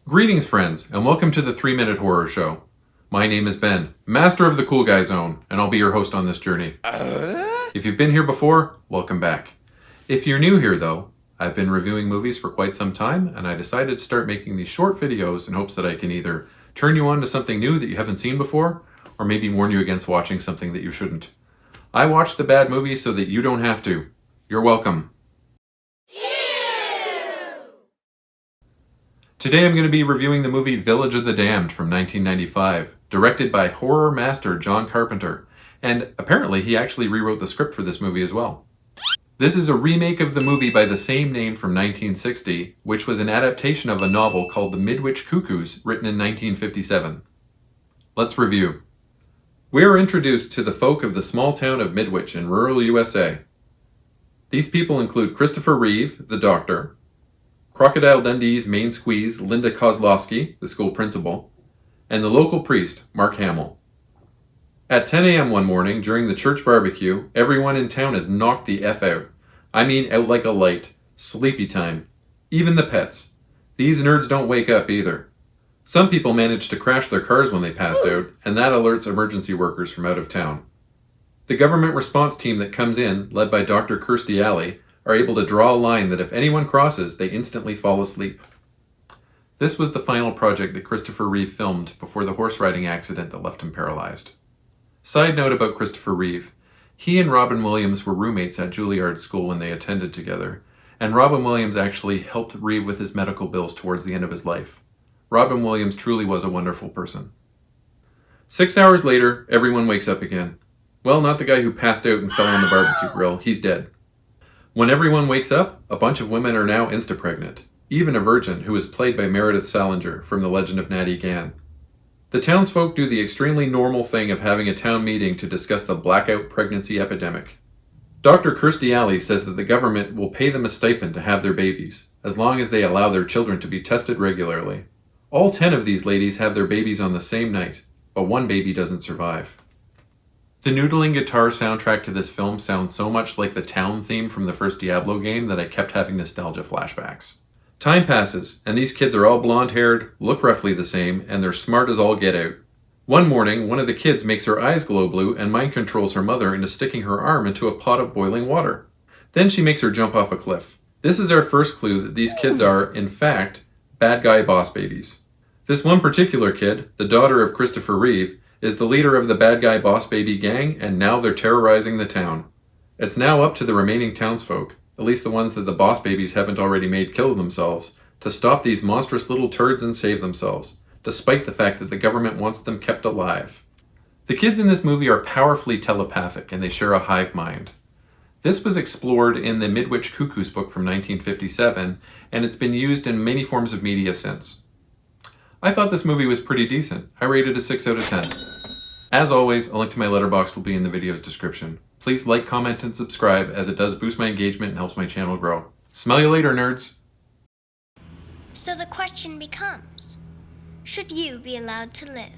Greetings, friends, and welcome to the 3-Minute Horror Show. My name is Ben, master of the Cool Guy Zone, and I'll be your host on this journey. If you've been here before, welcome back. If you're new here, though, I've been reviewing movies for quite some time, and I decided to start making these short videos in hopes that I can either turn you on to something new that you haven't seen before, or maybe warn you against watching something that you shouldn't. I watch the bad movies so that you don't have to. You're welcome. Today I'm going to be reviewing the movie Village of the Damned from 1995, directed by horror master John Carpenter, and apparently he actually rewrote the script for this movie as well. This is a remake of the movie by the same name from 1960, which was an adaptation of a novel called The Midwich Cuckoos, written in 1957. Let's review. We are introduced to the folk of the small town of Midwich in rural USA. These people include Christopher Reeve, the doctor, Crocodile Dundee's main squeeze, Linda Kozlowski, the school principal, and the local priest, Mark Hamill. At 10 a.m. one morning, during the church barbecue, everyone in town is knocked the F out. I mean out like a light. Sleepy time. Even the pets. These nerds don't wake up either. Some people manage to crash their cars when they passed out, and that alerts emergency workers from out of town. The government response team that comes in, led by Dr. Kirstie Alley, are able to draw a line that if anyone crosses, they instantly fall asleep. This was the final project that Christopher Reeve filmed before the horse riding accident that left him paralyzed. Side note about Christopher Reeve. He and Robin Williams were roommates at Juilliard School when they attended together, and Robin Williams actually helped Reeve with his medical bills towards the end of his life. Robin Williams truly was a wonderful person. 6 hours later, everyone wakes up again. Well, not the guy who passed out and fell on the barbecue grill. He's dead. When everyone wakes up, a bunch of women are now insta-pregnant, even a virgin who is played by Meredith Salinger from The Legend of Natty Gann. The townsfolk do the extremely normal thing of having a town meeting to discuss the blackout pregnancy epidemic. Dr. Kirstie Alley says that the government will pay them a stipend to have their babies, as long as they allow their children to be tested regularly. All 10 of these ladies have their babies on the same night, but one baby doesn't survive. The noodling guitar soundtrack to this film sounds so much like the town theme from the first Diablo game that I kept having nostalgia flashbacks. Time passes, and these kids are all blonde-haired, look roughly the same, and they're smart as all get out. One morning, one of the kids makes her eyes glow blue and mind controls her mother into sticking her arm into a pot of boiling water. Then she makes her jump off a cliff. This is our first clue that these kids are, in fact, bad guy boss babies. This one particular kid, the daughter of Christopher Reeve, is the leader of the bad guy boss baby gang, and now they're terrorizing the town. It's now up to the remaining townsfolk, at least the ones that the boss babies haven't already made kill themselves, to stop these monstrous little turds and save themselves, despite the fact that the government wants them kept alive. The kids in this movie are powerfully telepathic, and they share a hive mind. This was explored in the Midwich Cuckoos book from 1957, and it's been used in many forms of media since. I thought this movie was pretty decent. I rated a 6 out of 10. As always, a link to my letterbox will be in the video's description. Please like, comment, and subscribe, as it does boost my engagement and helps my channel grow. Smell you later, nerds! So the question becomes, should you be allowed to live?